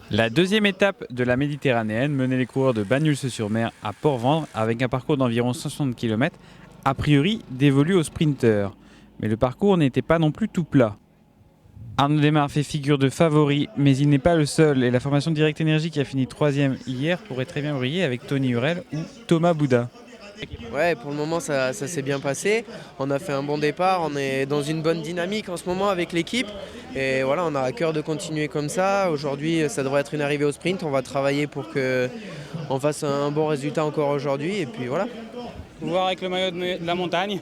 La deuxième étape de la Méditerranéenne menait les coureurs de Banyuls-sur-Mer à Port-Vendre avec un parcours d'environ 160 km, a priori dévolu aux sprinteurs. Mais le parcours n'était pas non plus tout plat. Arnaud Démare fait figure de favori, mais il n'est pas le seul et la formation Direct Energy qui a fini 3e hier pourrait très bien briller avec Tony Hurel ou Thomas Bouda. Ouais, pour le moment ça s'est bien passé. On a fait un bon départ, on est dans une bonne dynamique en ce moment avec l'équipe. Et voilà, on a à cœur de continuer comme ça. Aujourd'hui, ça devrait être une arrivée au sprint. On va travailler pour qu'on fasse un bon résultat encore aujourd'hui. Et puis voilà. Voir avec le maillot de la montagne,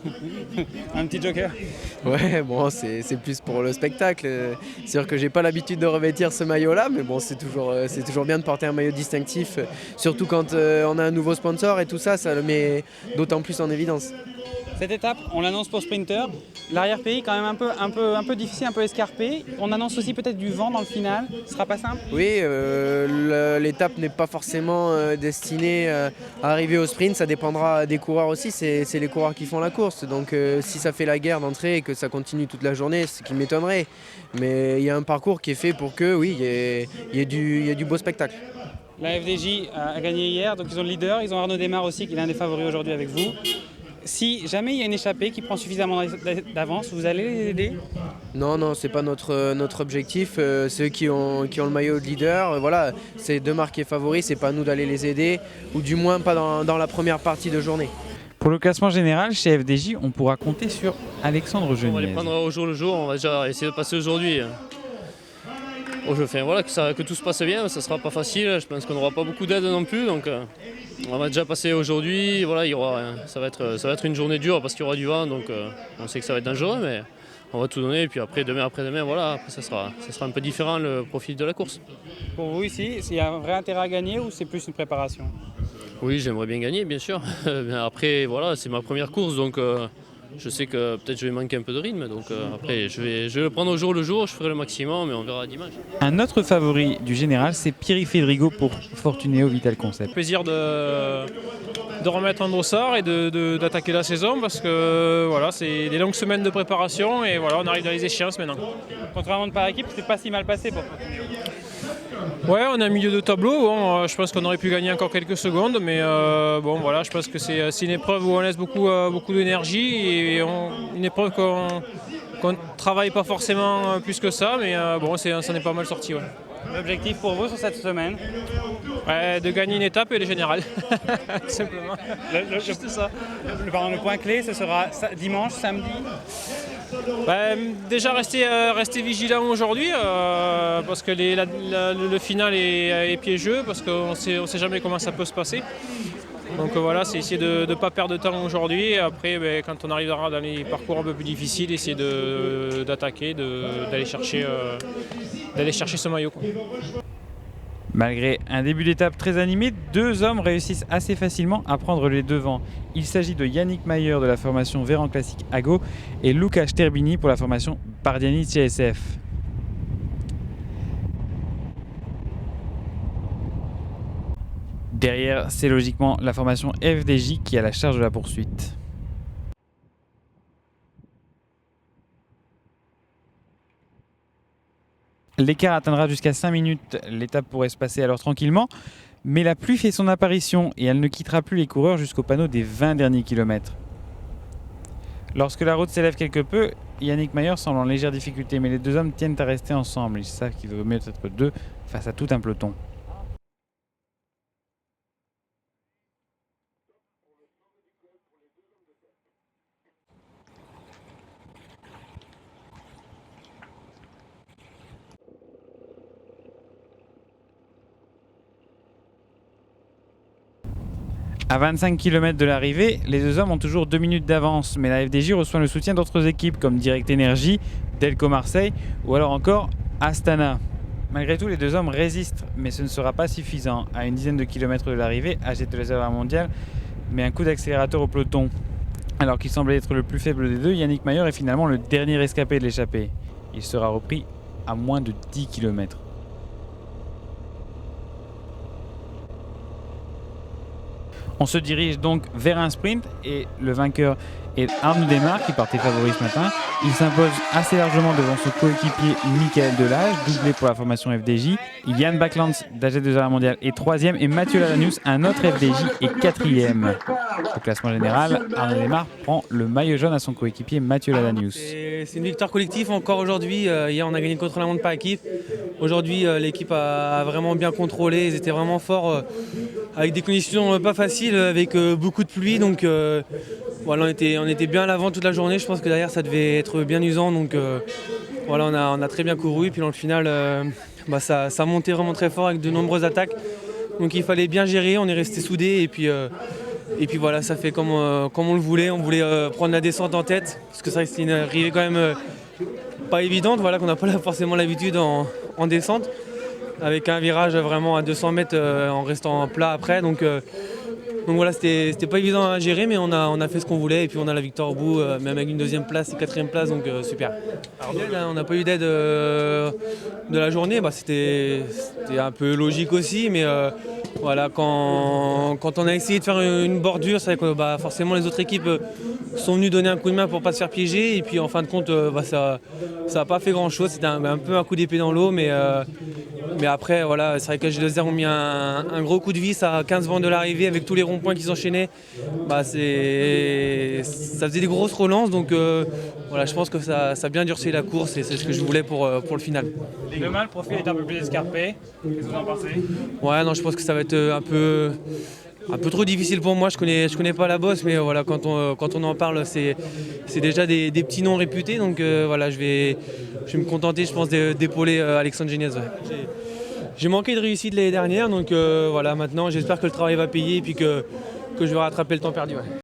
un petit joker. Ouais, bon, c'est plus pour le spectacle. C'est sûr que j'ai pas l'habitude de revêtir ce maillot-là, mais bon, c'est toujours bien de porter un maillot distinctif, surtout quand on a un nouveau sponsor et tout ça, ça le met d'autant plus en évidence. Cette étape, on l'annonce pour sprinter. L'arrière-pays quand même un peu difficile, un peu escarpé. On annonce aussi peut-être du vent dans le final. Ce sera pas simple. Oui, l'étape n'est pas forcément destinée à arriver au sprint. Ça dépendra des coureurs aussi. C'est les coureurs qui font la course. Donc si ça fait la guerre d'entrée et que ça continue toute la journée, ce qui m'étonnerait. Mais il y a un parcours qui est fait pour que, oui, il y ait du beau spectacle. La FDJ a gagné hier, donc ils ont le leader. Ils ont Arnaud Démare aussi, qui est l'un des favoris aujourd'hui avec vous. Si jamais il y a une échappée qui prend suffisamment d'avance, vous allez les aider? Non, c'est pas notre objectif. Ceux qui ont le maillot de leader, voilà, c'est Démare qui est favori, c'est pas à nous d'aller les aider, ou du moins pas dans la première partie de journée. Pour le classement général, chez FDJ, on pourra compter sur Alexandre On va les Geniez. prendre au jour le jour, on va déjà essayer de passer aujourd'hui. Voilà, que tout se passe bien, ça sera pas facile, je pense qu'on n'aura pas beaucoup d'aide non plus, donc on va déjà passer aujourd'hui, voilà, ça va être une journée dure parce qu'il y aura du vent, donc on sait que ça va être dangereux, mais on va tout donner, et puis après-demain, voilà, après ça sera un peu différent le profil de la course. Pour vous ici, il y a un vrai intérêt à gagner ou c'est plus une préparation? Oui, j'aimerais bien gagner, bien sûr, mais après, voilà, c'est ma première course, donc je sais que peut-être je vais manquer un peu de rythme, donc après je vais le prendre au jour le jour, je ferai le maximum et on verra dimanche. Un autre favori du général, c'est Pierre Fedrigo pour Fortuneo Vital Concept. Plaisir de remettre un dossard et d'attaquer la saison parce que voilà, c'est des longues semaines de préparation et voilà, on arrive dans les échéances maintenant. Contrairement par équipe, c'est pas si mal passé pour vous. Ouais, on est en milieu de tableau, bon, je pense qu'on aurait pu gagner encore quelques secondes, mais bon voilà, je pense que c'est une épreuve où on laisse beaucoup d'énergie et une épreuve qu'on travaille pas forcément plus que ça, mais bon, ça en est pas mal sorti. Ouais. L'objectif pour vous sur cette semaine? Ouais, de gagner une étape et les générales, tout simplement. Juste ça. Le point clé, ce sera dimanche, samedi? Déjà rester vigilant aujourd'hui parce que le final est piégeux parce qu'on sait jamais comment ça peut se passer. Donc voilà, c'est essayer de ne pas perdre de temps aujourd'hui. Et après, quand on arrivera dans les parcours un peu plus difficiles, essayer d'attaquer, d'aller chercher ce maillot, quoi. Malgré un début d'étape très animé, deux hommes réussissent assez facilement à prendre les devants. Il s'agit de Yannick Mayer de la formation Véran Classique Ago et Luca Sterbini pour la formation Bardiani CSF. Derrière, c'est logiquement la formation FDJ qui a la charge de la poursuite. L'écart atteindra jusqu'à 5 minutes, l'étape pourrait se passer alors tranquillement, mais la pluie fait son apparition et elle ne quittera plus les coureurs jusqu'au panneau des 20 derniers kilomètres. Lorsque la route s'élève quelque peu, Yannick Mayer semble en légère difficulté, mais les deux hommes tiennent à rester ensemble. Ils savent qu'il vaut mieux être deux face à tout un peloton. À 25 km de l'arrivée, les deux hommes ont toujours 2 minutes d'avance, mais la FDJ reçoit le soutien d'autres équipes comme Direct Energy, Delco Marseille ou alors encore Astana. Malgré tout, les deux hommes résistent, mais ce ne sera pas suffisant. À une dizaine de kilomètres de l'arrivée, AG de réserve mondiale met un coup d'accélérateur au peloton. Alors qu'il semblait être le plus faible des deux, Yannick Mayer est finalement le dernier rescapé de l'échappée. Il sera repris à moins de 10 km. On se dirige donc vers un sprint et le vainqueur est Arnaud Desmar qui partait favori ce matin. Il s'impose assez largement devant son coéquipier Michael Delage, doublé pour la formation FDJ. Yann Backlands d'AG2R Mondial est 3e et Mathieu Ladanius, un autre FDJ, est 4e. Au classement général, Arnaud Desmar prend le maillot jaune à son coéquipier Mathieu Ladanius. C'est une victoire collective encore aujourd'hui. Hier on a gagné contre la montre par équipe. Aujourd'hui l'équipe a vraiment bien contrôlé. Ils étaient vraiment forts avec des conditions pas faciles, avec beaucoup de pluie. Donc voilà, on était bien à l'avant toute la journée. Je pense que derrière ça devait être bien usant. Donc voilà, on a très bien couru. Et puis dans le final, ça montait vraiment très fort avec de nombreuses attaques. Donc il fallait bien gérer. On est resté soudés. Et puis voilà, ça fait comme on le voulait. On voulait prendre la descente en tête. Parce que c'est une arrivée quand même pas évidente. Voilà, qu'on n'a pas forcément l'habitude en descente. Avec un virage vraiment à 200 mètres en restant plat après. Donc voilà, c'était pas évident à gérer, mais on a fait ce qu'on voulait et puis on a la victoire au bout, même avec une 2e place et 4e place, donc super. Alors, on n'a pas eu d'aide de la journée, c'était un peu logique aussi, mais voilà, quand on a essayé de faire une bordure, c'est vrai que forcément les autres équipes sont venues donner un coup de main pour pas se faire piéger, et puis en fin de compte, ça n'a pas fait grand chose, c'était un peu un coup d'épée dans l'eau, mais après, voilà, c'est vrai que AG2R ont mis un gros coup de vis à 15 bandes de l'arrivée avec tous les ronds-points qu'ils enchaînaient. Ça faisait des grosses relances, donc voilà, je pense que ça a bien durci la course et c'est ce que je voulais pour le final. Demain, le profil est un peu plus escarpé. Qu'est-ce que vous en pensez? Ouais, non, je pense que ça va être un peu trop difficile pour moi. Je connais pas la bosse, mais voilà, quand on en parle, c'est déjà des petits noms réputés. Donc voilà, je vais me contenter, je pense, d'épauler Alexandre Géniez. Ouais. J'ai manqué de réussite l'année dernière, donc voilà, maintenant j'espère que le travail va payer et puis que je vais rattraper le temps perdu. Ouais.